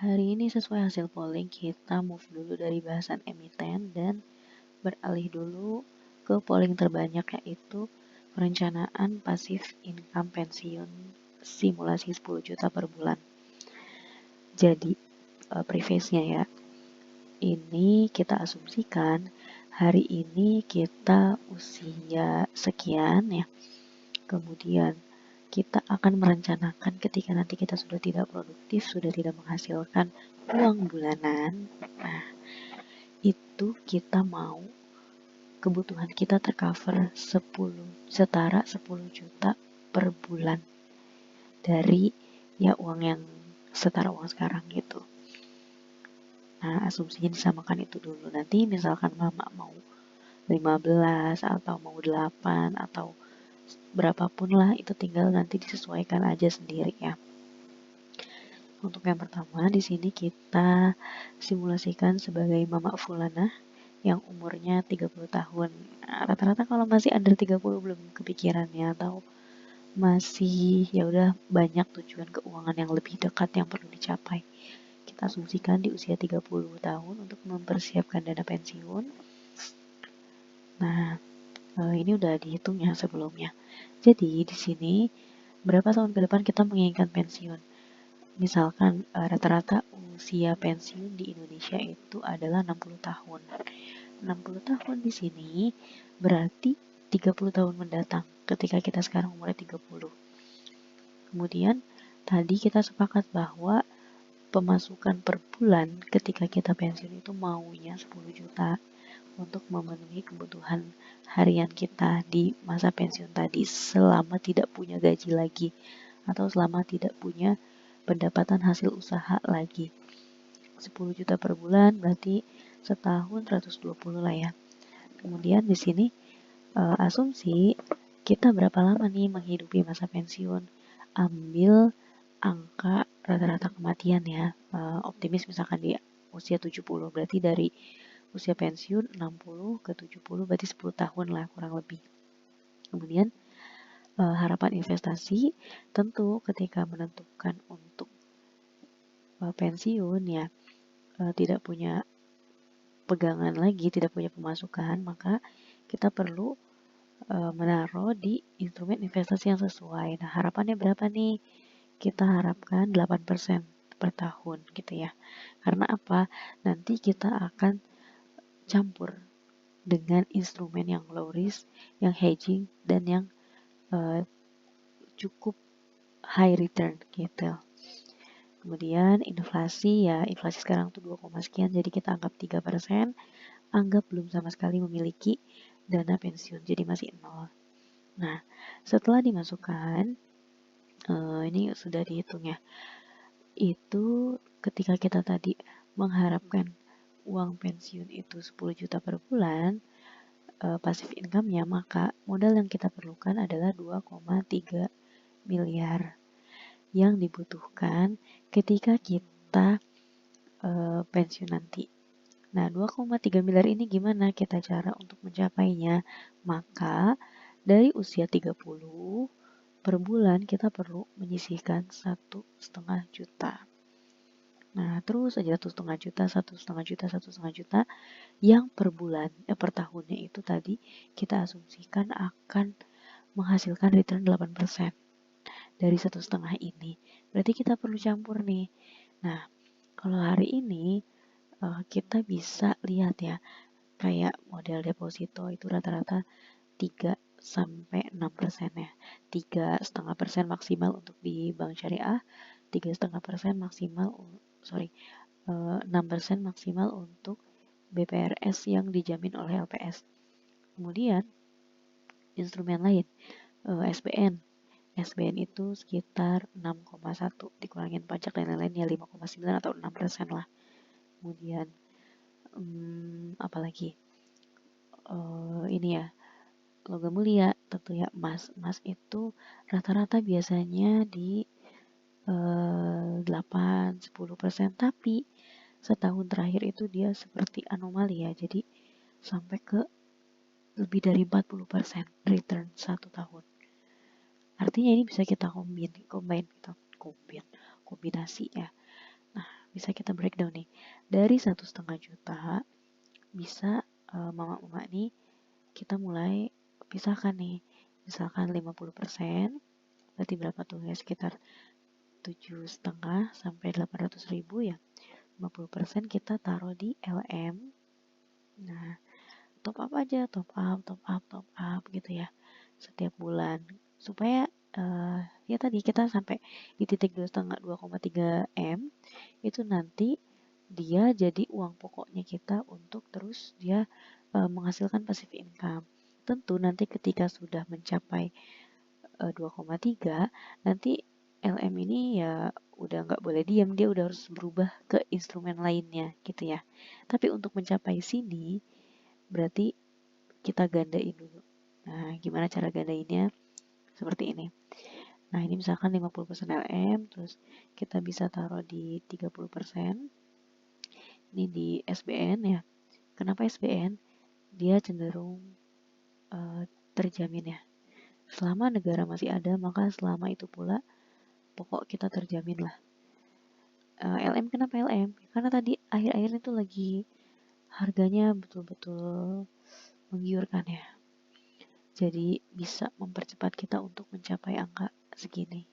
Hari ini sesuai hasil polling, kita move dulu dari bahasan emiten dan beralih dulu ke polling terbanyak, yaitu perencanaan pasif income pensiun simulasi 10 juta per bulan. Jadi preface-nya ya, ini kita asumsikan hari ini kita usia sekian ya, kemudian kita akan merencanakan ketika nanti kita sudah tidak produktif, sudah tidak menghasilkan uang bulanan. Nah, itu kita mau kebutuhan kita tercover setara 10 juta per bulan dari ya uang yang setara uang sekarang gitu. Nah, asumsinya disamakan itu dulu. Nanti misalkan mama mau 15 atau mau 8 atau berapapun lah, itu tinggal nanti disesuaikan aja sendiri ya. Untuk yang pertama di sini kita simulasikan sebagai mama fulana yang umurnya 30 tahun. Nah, rata-rata kalau masih under 30 belum kepikirannya atau masih ya udah banyak tujuan keuangan yang lebih dekat yang perlu dicapai. Kita asumsikan di usia 30 tahun untuk mempersiapkan dana pensiun. Nah, ini udah dihitung ya sebelumnya. Jadi di sini berapa tahun ke depan kita menginginkan pensiun? Misalkan rata-rata usia pensiun di Indonesia itu adalah 60 tahun. 60 tahun di sini berarti 30 tahun mendatang ketika kita sekarang umurnya 30. Kemudian tadi kita sepakat bahwa pemasukan per bulan ketika kita pensiun itu maunya 10 juta untuk memenuhi kebutuhan harian kita di masa pensiun tadi selama tidak punya gaji lagi atau selama tidak punya pendapatan hasil usaha lagi. 10 juta per bulan berarti setahun 120 lah ya. Kemudian di sini asumsi kita berapa lama nih menghidupi masa pensiun. Ambil angka rata-rata kematian ya. Optimis misalkan di usia 70, berarti dari usia pensiun 60 ke 70 berarti 10 tahun lah kurang lebih. Kemudian harapan investasi tentu ketika menentukan untuk pensiun ya tidak punya pegangan lagi, tidak punya pemasukan, maka kita perlu menaruh di instrumen investasi yang sesuai. Nah, harapannya berapa nih? Kita harapkan 8% per tahun gitu ya. Karena apa? Nanti kita akan campur dengan instrumen yang low risk, yang hedging, dan yang cukup high return gitu. Kemudian inflasi ya, inflasi sekarang tuh 2, sekian, jadi kita anggap 3%, anggap belum sama sekali memiliki dana pensiun, jadi masih 0. Nah, setelah dimasukkan, ini sudah dihitung ya, itu ketika kita tadi mengharapkan uang pensiun itu 10 juta per bulan, passive income-nya, maka modal yang kita perlukan adalah 2,3 miliar yang dibutuhkan ketika kita pensiun nanti. Nah, 2,3 miliar ini gimana kita cara untuk mencapainya? Maka dari usia 30 per bulan kita perlu menyisihkan 1,5 juta. Nah, terus aja 1,5 juta, 1,5 juta, 1,5 juta yang per bulan, per tahunnya itu tadi kita asumsikan akan menghasilkan return 8% dari 1,5 ini. Berarti kita perlu campur nih. Nah, kalau hari ini kita bisa lihat ya, kayak model deposito itu rata-rata 3-6% ya. 3,5% maksimal untuk di bank syariah, 3,5% maksimal, 6% maksimal untuk BPRS yang dijamin oleh LPS. Kemudian instrumen lain, SBN. SBN itu sekitar 6,1 dikurangin pajak dan lain-lain ya 5,9 atau 6% lah. Kemudian apalagi ini ya, logam mulia tentu ya, emas itu rata-rata biasanya di 8-10%, tapi setahun terakhir itu dia seperti anomali ya, jadi sampai ke lebih dari 40% return 1 tahun. Artinya ini bisa kita kombinasi ya. Nah, bisa kita breakdown nih. Dari 1,5 juta bisa mama-mama nih kita mulai pisahkan nih. Misalkan 50%, berarti berapa tuh ya, sekitar 7,5 sampai 800.000 ya. 50% kita taruh di LM. Nah, top up aja, top up gitu ya, setiap bulan. Supaya ya tadi kita sampai di titik 2,3 M, itu nanti dia jadi uang pokoknya kita untuk terus dia menghasilkan passive income. Tentu nanti ketika sudah mencapai 2,3, nanti LM ini ya udah nggak boleh diam, dia udah harus berubah ke instrumen lainnya gitu ya. Tapi untuk mencapai sini berarti kita gandain dulu. Nah, gimana cara gandainnya? Seperti ini. Nah, ini misalkan 50% LM, terus kita bisa taruh di 30%. Ini di SBN ya. Kenapa SBN? Dia cenderung terjamin ya. Selama negara masih ada, maka selama itu pula pokok kita terjamin lah. LM kenapa LM? Karena tadi akhir-akhir itu lagi harganya betul-betul menggiurkan ya. Jadi bisa mempercepat kita untuk mencapai angka segini.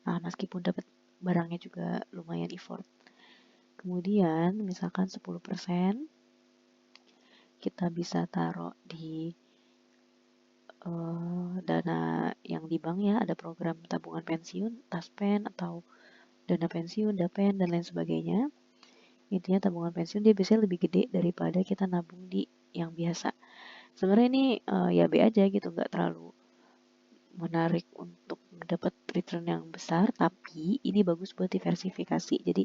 Nah, meskipun dapat barangnya juga lumayan effort. Kemudian misalkan 10% kita bisa taruh di dana yang di bank ya, ada program tabungan pensiun, Taspen atau dana pensiun, Dapen dan lain sebagainya. Intinya tabungan pensiun dia biasanya lebih gede daripada kita nabung di yang biasa. Sebenarnya ini ya B aja gitu, nggak terlalu menarik untuk dapat return yang besar, tapi ini bagus buat diversifikasi. Jadi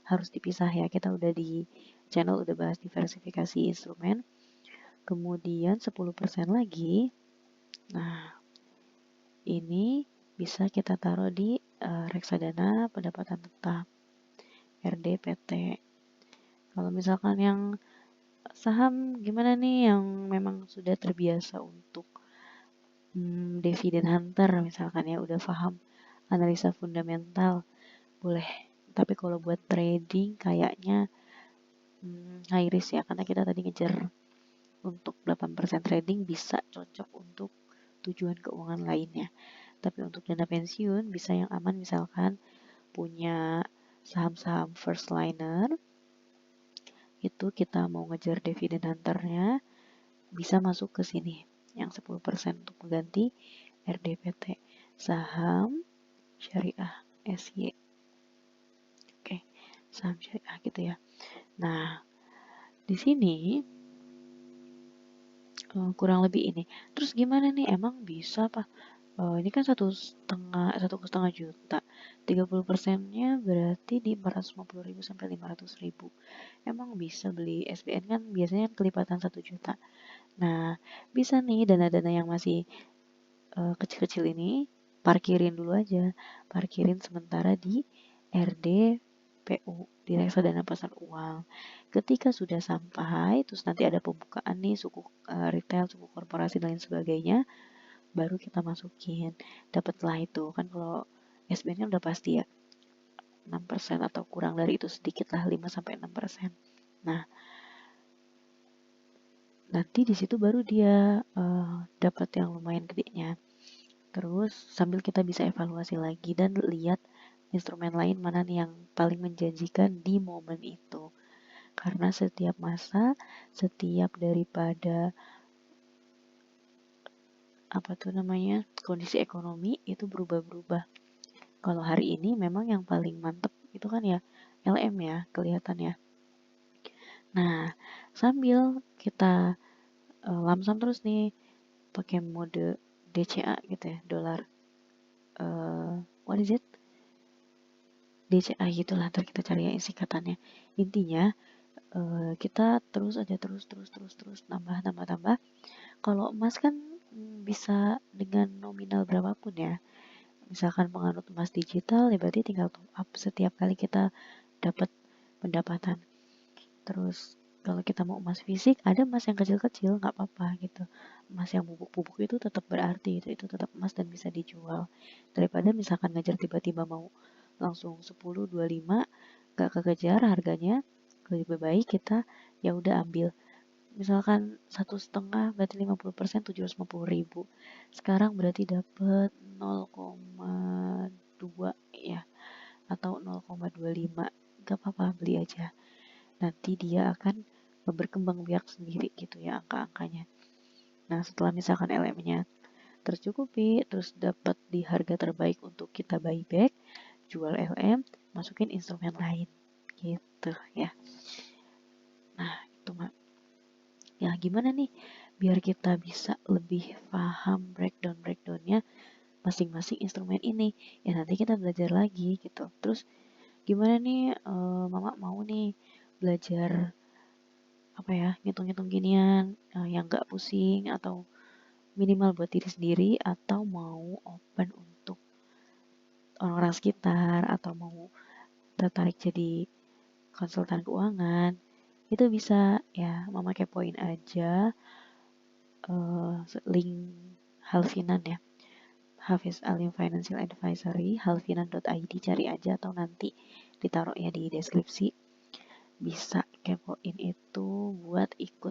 harus dipisah ya. Kita udah di channel udah bahas diversifikasi instrumen. Kemudian 10% lagi. Nah, ini bisa kita taruh di reksadana pendapatan tetap RDPT. Kalau misalkan yang saham gimana nih yang memang sudah terbiasa untuk dividen hunter misalkan ya, udah paham analisa fundamental, boleh. Tapi kalau buat trading kayaknya high risk ya, karena kita tadi ngejar untuk 8% trading, bisa cocok untuk tujuan keuangan lainnya. Tapi untuk dana pensiun bisa yang aman, misalkan punya saham-saham first liner, itu kita mau ngejar dividen hunternya, bisa masuk ke sini yang 10% untuk mengganti RDPT, saham syariah SY. Oke, saham syariah gitu ya. Nah, di sini kurang lebih ini. Terus gimana nih? Emang bisa apa? Ini kan 1,5 juta. 30%-nya berarti di 450.000 sampai 500.000. Emang bisa beli SBN kan biasanya kelipatan 1 juta. Nah, bisa nih dana-dana yang masih kecil-kecil ini parkirin dulu aja. Parkirin sementara di RDPU, di reksadana pasar uang. Ketika sudah sampai, terus nanti ada pembukaan nih suku retail, suku korporasi dan lain sebagainya, baru kita masukin. Dapatlah itu. Kan kalau SBN kan udah pasti ya 6% atau kurang dari itu sedikit lah, 5 sampai 6%. Nah, nanti di situ baru dia dapat yang lumayan gedenya. Terus sambil kita bisa evaluasi lagi dan lihat instrumen lain mana nih yang paling menjanjikan di momen itu. Karena setiap masa, setiap daripada kondisi ekonomi itu berubah-berubah. Kalau hari ini memang yang paling mantep itu kan ya LM ya, kelihatan ya. Nah, sambil kita lamsam terus nih pakai mode DCA gitu ya, dolar what is it? DCA gitulah, ntar kita cari ya singkatannya. Intinya kita terus nambah. Kalau emas kan bisa dengan nominal berapapun ya. Misalkan penganut emas digital ya berarti tinggal top up setiap kali kita dapat pendapatan. Terus kalau kita mau emas fisik, ada emas yang kecil-kecil nggak apa-apa gitu. Emas yang bubuk-bubuk itu tetap berarti, itu tetap emas dan bisa dijual. Daripada misalkan ngejar tiba-tiba mau langsung 10, 25, gak kekejar harganya, lebih baik kita ya udah ambil. Misalkan 1,5 berarti 50% 750.000. Sekarang berarti dapat 0,2 ya, atau 0,25. Gak apa-apa, beli aja. Nanti dia akan berkembang biak sendiri gitu ya angka-angkanya. Nah, setelah misalkan LM-nya tercukupi, terus dapat di harga terbaik untuk kita buyback, jual LM, masukin instrumen lain gitu ya. Nah, itu mah. Ya, gimana nih biar kita bisa lebih paham breakdown-breakdownnya masing-masing instrumen ini? Ya nanti kita belajar lagi gitu. Terus gimana nih Mama mau nih belajar apa ya, ngitung-ngitung ginian yang gak pusing atau minimal buat diri sendiri, atau mau open untuk orang-orang sekitar, atau mau tertarik jadi konsultan keuangan, itu bisa ya Mama kepoin aja link Halfinan ya, Hafiz Alim Financial Advisory, halfinan.id, cari aja atau nanti ditaruh ya di deskripsi. Bisa kepoin itu buat ikut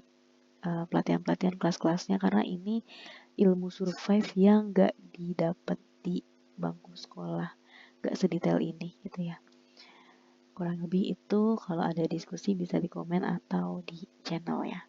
pelatihan-pelatihan kelas-kelasnya, karena ini ilmu survive yang gak didapat di bangku sekolah, gak sedetail ini gitu ya. Kurang lebih itu. Kalau ada diskusi bisa di komen atau di channel ya.